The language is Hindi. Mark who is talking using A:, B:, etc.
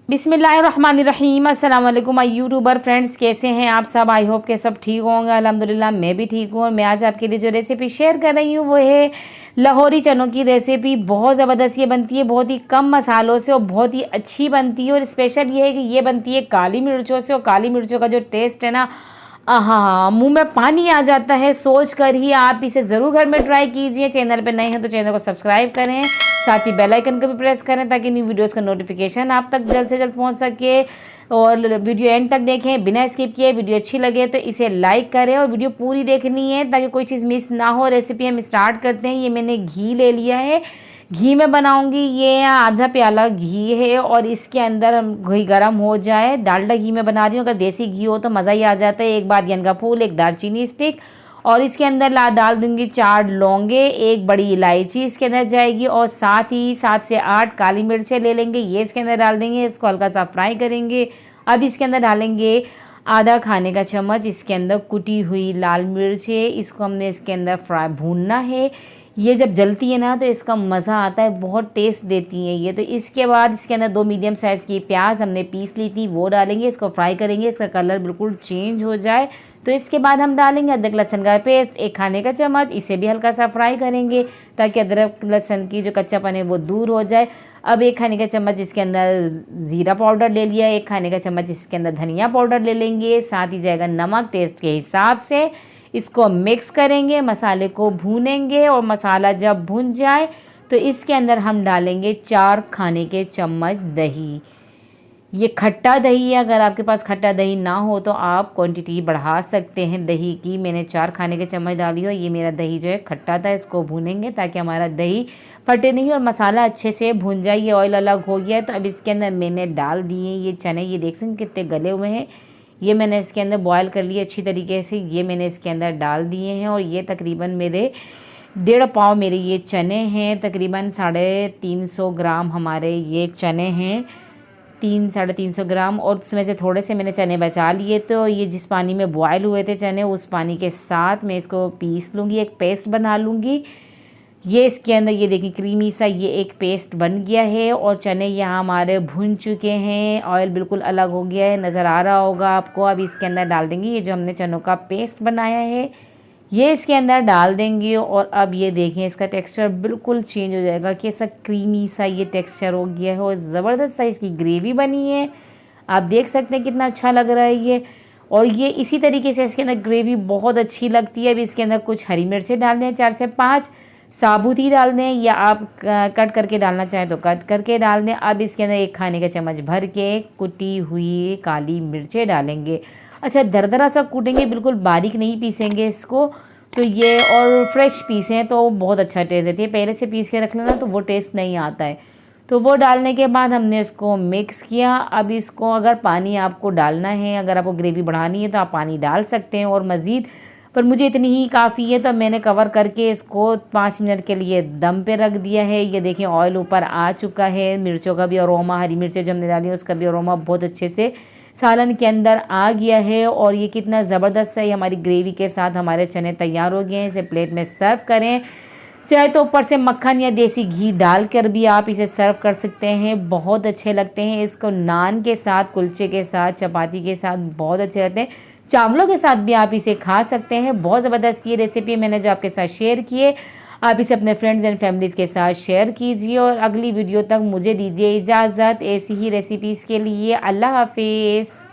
A: बिस्मिल्लाहिर्रहमानिर्रहीम। अस्सलाम वालेकुम माय यूट्यूबर फ्रेंड्स, कैसे हैं आप सब। आई होप के सब ठीक होंगे। अल्हम्दुलिल्लाह मैं भी ठीक हूँ। और मैं आज आपके लिए जो रेसिपी शेयर कर रही हूँ वो है लाहौरी चनों की रेसिपी। बहुत ज़बरदस्त ये बनती है, बहुत ही कम मसालों से और बहुत ही अच्छी बनती है। और स्पेशल ये है कि ये बनती है काली मिर्चों से, और काली मिर्चों का जो टेस्ट है ना, हाँ, मुंह में पानी आ जाता है सोच कर ही। आप इसे ज़रूर घर में ट्राई कीजिए। चैनल पे नए हैं तो चैनल को सब्सक्राइब करें, साथ ही बेल आइकन को भी प्रेस करें ताकि न्यू वीडियोस का नोटिफिकेशन आप तक जल्द से जल्द पहुंच सके। और वीडियो एंड तक देखें बिना स्किप किए। वीडियो अच्छी लगे तो इसे लाइक करें और वीडियो पूरी देखनी है ताकि कोई चीज़ मिस ना हो। रेसिपी हम स्टार्ट करते हैं। ये मैंने घी ले लिया है, घी में बनाऊंगी। ये आधा प्याला घी है और इसके अंदर हम घी गर्म हो जाए, डालडा घी में बना रही हूँ। अगर देसी घी हो तो मज़ा ही आ जाता है। एक बादियान का फूल, एक दालचीनी स्टिक, और इसके अंदर डाल दूंगी 4 लौंगे, एक बड़ी इलायची इसके अंदर जाएगी, और साथ ही 7 से 8 काली मिर्चें ले लेंगे, ये इसके अंदर डाल देंगे। इसको हल्का सा फ्राई करेंगे। अब इसके अंदर डालेंगे आधा खाने का चम्मच इसके अंदर कुटी हुई लाल मिर्चें। इसको हमने इसके अंदर फ्राई भूनना है। ये जब जलती है ना तो इसका मज़ा आता है, बहुत टेस्ट देती है ये। तो इसके बाद इसके अंदर 2 मीडियम साइज़ की प्याज हमने पीस ली थी वो डालेंगे। इसको फ्राई करेंगे, इसका कलर बिल्कुल चेंज हो जाए तो इसके बाद हम डालेंगे अदरक लहसुन का पेस्ट 1 खाने का चम्मच। इसे भी हल्का सा फ्राई करेंगे ताकि अदरक लहसुन की जो कच्चापन है वो दूर हो जाए। अब 1 खाने का चम्मच इसके अंदर ज़ीरा पाउडर ले लिया, 1 खाने का चम्मच इसके अंदर धनिया पाउडर ले लेंगे, साथ ही जाएगा नमक टेस्ट के हिसाब से। इसको मिक्स करेंगे, मसाले को भूनेंगे, और मसाला जब भुन जाए तो इसके अंदर हम डालेंगे 4 खाने के चम्मच दही। ये खट्टा दही है, अगर आपके पास खट्टा दही ना हो तो आप क्वांटिटी बढ़ा सकते हैं दही की। मैंने 4 खाने के चम्मच डाली हो। ये मेरा दही जो है खट्टा था। इसको भूनेंगे ताकि हमारा दही फटे नहीं और मसाला अच्छे से भुन जाए। ये ऑयल अलग हो गया है तो अब इसके अंदर मैंने डाल दिए ये चने। ये देख सकते कितने गले हुए हैं। ये मैंने इसके अंदर बॉयल कर लिए अच्छी तरीके से। ये मैंने इसके अंदर डाल दिए हैं, और ये तकरीबन मेरे 1.5 पाव मेरे ये चने हैं। तकरीबन 350 ग्राम हमारे ये चने हैं, 300-350 ग्राम। और उसमें से थोड़े से मैंने चने बचा लिए। तो ये जिस पानी में बॉयल हुए थे चने, उस पानी के साथ मैं इसको पीस लूँगी, एक पेस्ट बना लूँगी। ये इसके अंदर ये देखिए क्रीमी सा ये एक पेस्ट बन गया है। और चने यहाँ हमारे भुन चुके हैं, ऑयल बिल्कुल अलग हो गया है, नज़र आ रहा होगा आपको। अब इसके अंदर डाल देंगे ये जो हमने चनों का पेस्ट बनाया है, ये इसके अंदर डाल देंगे। और अब ये देखें इसका टेक्सचर बिल्कुल चेंज हो जाएगा, कैसा क्रीमी सा ये टेक्सचर हो गया है और ज़बरदस्त सा इसकी ग्रेवी बनी है। आप देख सकते हैं कितना अच्छा लग रहा है ये। और ये इसी तरीके से इसके अंदर ग्रेवी बहुत अच्छी लगती है। अब इसके अंदर कुछ हरी मिर्चें डाल दें, 4 से 5 साबुत ही डाल दें, या आप कट करके डालना चाहें तो कट करके डाल दें। अब इसके अंदर 1 खाने का चम्मच भर के कुटी हुई काली मिर्चें डालेंगे। अच्छा, दरदरा सा कूटेंगे, बिल्कुल बारीक नहीं पीसेंगे इसको। तो ये और फ्रेश पीसें तो बहुत अच्छा टेस्ट देती है। पहले से पीस के रख लेना तो वो टेस्ट नहीं आता है। तो वो डालने के बाद हमने इसको मिक्स किया। अब इसको अगर पानी आपको डालना है, अगर आपको ग्रेवी बढ़ानी है तो आप पानी डाल सकते हैं और मज़ीद, पर मुझे इतनी ही काफ़ी है। तो मैंने कवर करके इसको 5 मिनट के लिए दम पे रख दिया है। ये देखिए ऑयल ऊपर आ चुका है, मिर्चों का भी अरोमा, हरी मिर्चें जो हमने डाली है उसका भी अरोमा बहुत अच्छे से सालन के अंदर आ गया है। और ये कितना ज़बरदस्त है, हमारी ग्रेवी के साथ हमारे चने तैयार हो गए हैं। इसे प्लेट में सर्व करें, चाहे तो ऊपर से मक्खन या देसी घी डालकर भी आप इसे सर्व कर सकते हैं, बहुत अच्छे लगते हैं। इसको नान के साथ, कुलचे के साथ, चपाती के साथ बहुत अच्छे लगते हैं। चावलों के साथ भी आप इसे खा सकते हैं। बहुत ज़बरदस्त ये रेसिपी मैंने जो आपके साथ शेयर की है, आप इसे अपने फ्रेंड्स एंड फैमिलीज़ के साथ शेयर कीजिए। और अगली वीडियो तक मुझे दीजिए इजाज़त ऐसी ही रेसिपीज़ के लिए। अल्लाह हाफिज़।